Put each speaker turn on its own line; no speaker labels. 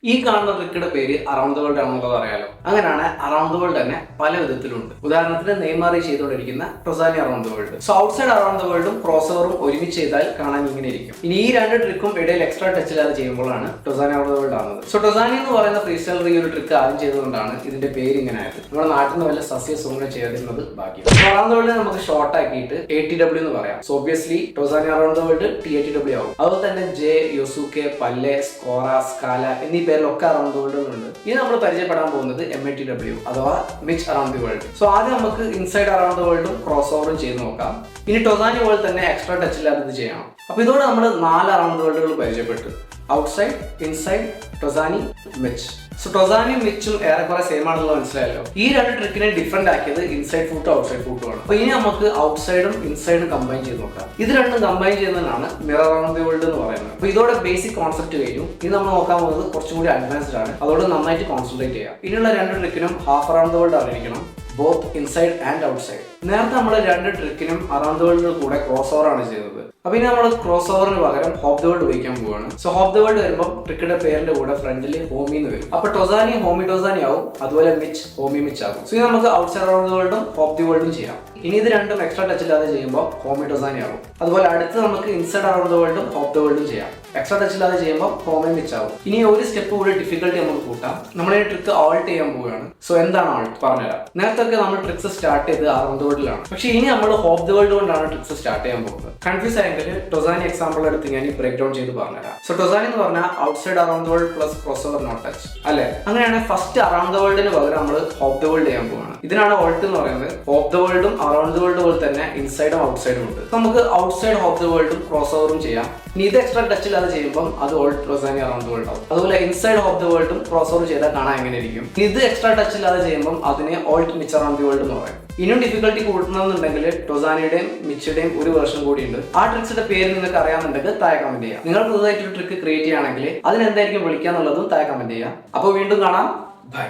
ഈ കാണുന്ന ട്രിക്കിന്റെ പേര് അറൗണ്ട് ദ വേൾഡ് ആണെന്നുള്ളത് അറിയാലോ. അങ്ങനെയാണ് അറൗണ്ട് ദ വേൾഡ് തന്നെ പല വിധത്തിലുണ്ട്. ഉദാഹരണത്തിന് നെയ്മർ ചെയ്തുകൊണ്ടിരിക്കുന്ന Touzani around the world. So outside around the വേൾഡും ക്രോസ് ഓവറും ഒരുമിച്ച് ചെയ്താൽ കാണാൻ ഇങ്ങനെ ഇരിക്കും. ഇനി ഈ രണ്ട് ട്രിക്കും ഇടയിൽ എക്സ്ട്രാ ടച്ച് ഇല്ലാതെ ചെയ്യുമ്പോഴാണ് ടൊസാനി അറൗണ്ട് ദ വേൾഡ് ആവുന്നത്. സോ ടൊസാനി എന്ന് പറയുന്ന ഫ്രീ സ്റ്റൈലർ ഈ ഒരു ട്രിക്ക് ആദ്യം ചെയ്തുകൊണ്ടാണ് ഇതിന്റെ പേര് ഇങ്ങനെ ആയത്. നമ്മുടെ നാട്ടിൽ നിന്ന് വല്ല സസ്യസുഖങ്ങൾ ചെയ്യാതിരുന്നത് ബാക്കി. അറൗണ്ട് ദ വേൾഡ് നമുക്ക് ഷോർട്ട് ആക്കിയിട്ട് ATW എന്ന് പറയാം. So obviously Touzani around the world TATW ആവും. അതുപോലെ തന്നെ ജെ, യോസുക്കെ, പല്ലെ, സ്കോറ, സ്കാല എന്നീ പേരിലൊക്കെ അറൗണ്ട് ദ വേൾഡ് ഉണ്ട്. ഇനി നമ്മൾ പരിചയപ്പെടാൻ പോകുന്നത് MATW അഥവാ മിച്ച് അറൗണ്ട് ദി വേൾഡ്. സോ ആദ്യം നമുക്ക് ഇൻസൈഡ് അറൗണ്ട് ദ വേൾഡും ക്രോസ് ഓവറും ചെയ്ത് നോക്കാം. ഇനി ടൊസാനി പോലെ തന്നെ എക്സ്ട്രാ ടച്ച് ഇല്ലാതെ ഇത് ചെയ്യണം. അപ്പൊ ഇതോടെ നമ്മൾ 4 അറൗണ്ട് ദ വേൾഡുകൾ പരിചയപ്പെട്ടു. Outside, inside, Touzani, Mitch. So ടൊസാനിയും മിച്ചും ഏറെക്കുറെ സെയിം ആണെന്നുള്ളത് മനസ്സിലായല്ലോ. ഈ രണ്ട് ട്രിക്കിനെ ഡിഫറെന്റ് ആക്കിയത് ഇൻസൈഡ് ഫൂട്ടും ഔട്ട്സൈഡ് ഫൂട്ടും ആണ്. അപ്പൊ ഇനി നമുക്ക് ഔട്ട്സൈഡും ഇൻസൈഡും കമ്പൈൻ ചെയ്ത് നോക്കാം. ഇത് രണ്ടും കമ്പൈൻ ചെയ്യുന്നതാണ് മിറർ അറൗണ്ട് ദി വേൾഡ് എന്ന് പറയുന്നത്. അപ്പൊ ഇതോടെ ബേസിക് കോൺസെപ്റ്റ് കഴിഞ്ഞു. ഇനി നമ്മൾ നോക്കാൻ പോകുന്നത് കുറച്ചും കൂടി അഡ്വാൻസ്ഡ് ആണ്. അതോട് നന്നായിട്ട് കോൺസെൻട്രേറ്റ് ചെയ്യാം. ഇനിയുള്ള രണ്ട് ട്രിക്കിനും ഹാഫ് അറൗണ്ട് ദി വേൾഡ് അറിയിക്കണം, ബോത്ത് ഇൻസൈഡ് ആൻഡ് ഔട്ട്സൈഡ്. നേരത്തെ നമ്മൾ രണ്ട് ട്രിക്കിനും അറൗണ്ട് ദി വേൾഡിന് കൂടെ ക്രോസ് ഓവർ ആണ് ചെയ്തത്. അപ്പൊ ഇനി നമ്മൾ ക്രോസ് ഓവറിന് പകരം ഹോപ്പ് ദി വേൾഡ് ഉപയോഗിക്കാൻ പോവാണ്. സോ ഹോപ്പ് ദി വേൾഡ് വരുമ്പോൾ ട്രിക്കിന്റെ പേരിന്റെ കൂടെ ഫ്രണ്ടിൽ ഹോമി എന്ന് വരും. അപ്പൊ ടൊസാനി ഹോമി ടൊസാനി ആവും, അതുപോലെ മിച്ച് ഹോമി മിച്ച് ആവും. സോ ഇനി നമുക്ക് ഔട്ട്സൈഡ് അറൗണ്ട് ദി വേൾഡും ഹോപ്പ് ദി വേൾഡും ചെയ്യാം. ഇനി ഇത് രണ്ടും എക്സ്ട്രാ ടച്ച് ഇല്ലാതെ ചെയ്യുമ്പോൾ ഹോമി ടൊസാനി ആവും. അതുപോലെ അടുത്ത് നമുക്ക് ഇൻസൈഡ് അറൗണ്ട് ദി വേൾഡും ഹോപ്പ് ദി വേൾഡും ചെയ്യാം. എക്സ്ട്രാ ടച്ച് ഇല്ലാതെ ചെയ്യുമ്പോൾ ഹോമി മിച്ച് ആവും. ഇനി ഒരു സ്റ്റെപ്പ് കൂടി ഡിഫിക്കൽട്ടി നമുക്ക് കൂട്ടാം. നമ്മൾ ഈ ട്രിക്ക് ആൾട്ട് ചെയ്യാൻ പോവുകയാണ്. സോ എന്താണ് ആൾട്ട് പറഞ്ഞുതരാം. നേരത്തെ നമ്മൾ ട്രിക്സ് സ്റ്റാർട്ട് ചെയ്ത് അറൗണ്ട് ദി വേൾഡിലാണ്. പക്ഷേ ഇനി നമ്മൾ ഹോപ്പ് ദി വേൾഡ് കൊണ്ടാണ് ട്രിക്സ് സ്റ്റാർട്ട് ചെയ്യാൻ പോകുന്നത്. കൺഫ്യൂസ് ആയെങ്കിൽ ടൊസാനി എക്സാമ്പിൾ എടുത്ത് ഞാൻ ബ്രേക്ക് ഡൗൺ ചെയ്ത് പറഞ്ഞുതരാം. സോ ടൊസാനി എന്ന് പറഞ്ഞാൽ outside around the world plus cross over not touch അല്ലെ. അങ്ങനെയാണ് ഫസ്റ്റ് അറൗണ്ട് ദി വേൾഡിന് പകരം നമ്മൾ ഹോപ്പ് ദി വേൾഡ് ചെയ്യാൻ പോവാണ്. ഇതിനാണ് ഓൾട്ട് എന്ന് പറയുന്നത്. ഹോപ്പ് ദി വേൾഡും അറൗണ്ട് ദി വേൾഡ് പോലെ തന്നെ ഇൻസൈഡും ഔട്ട്സൈഡും ഉണ്ട്. നമുക്ക് ഔട്ട്സൈഡ് ഹോപ്പ് ദി വേൾഡും ക്രോസ് ഓവറും ചെയ്യാം. ഇനി ഇത് എക്സ്ട്രാ ടച്ച് ഇല്ലാതെ ചെയ്യുമ്പോൾ അത് alt Touzani around the world ആവും. അതുപോലെ ഇൻസൈഡ് ഹോപ്പ് ദി വേൾഡും ക്രോസ് ഓവർ ചെയ്താൽ കാണാൻ എങ്ങനെ ഇരിക്കും. ഇത് എക്സ്ട്രാ ടച്ച് ഇല്ലാതെ ചെയ്യുമ്പോൾ അതിനെ ഓൾട്ട് മിച്ച് അറൗണ്ട് ദി വേൾഡ് എന്ന് പറയും. ഇനിയും ഡിഫിക്കൽട്ടി കൂട്ടണമെന്നുണ്ടെങ്കിൽ ടൊസാനിയുടെയും മിച്ചിയുടെയും ഒരു വേർഷൻ കൂടി ഉണ്ട്. ആ ട്രിക്സിന്റെ പേര് നിങ്ങൾക്ക് അറിയാമെന്നുണ്ടെങ്കിൽ താഴെ കമന്റ് ചെയ്യാം. നിങ്ങൾ പുതുതായിട്ട് ഒരു ട്രിക്ക് ക്രിയേറ്റ് ചെയ്യുകയാണെങ്കിൽ അതിനെന്തായിരിക്കും വിളിക്കുക എന്നുള്ളതും താഴെ കമന്റ് ചെയ്യാം. അപ്പോൾ വീണ്ടും കാണാം. ബൈ.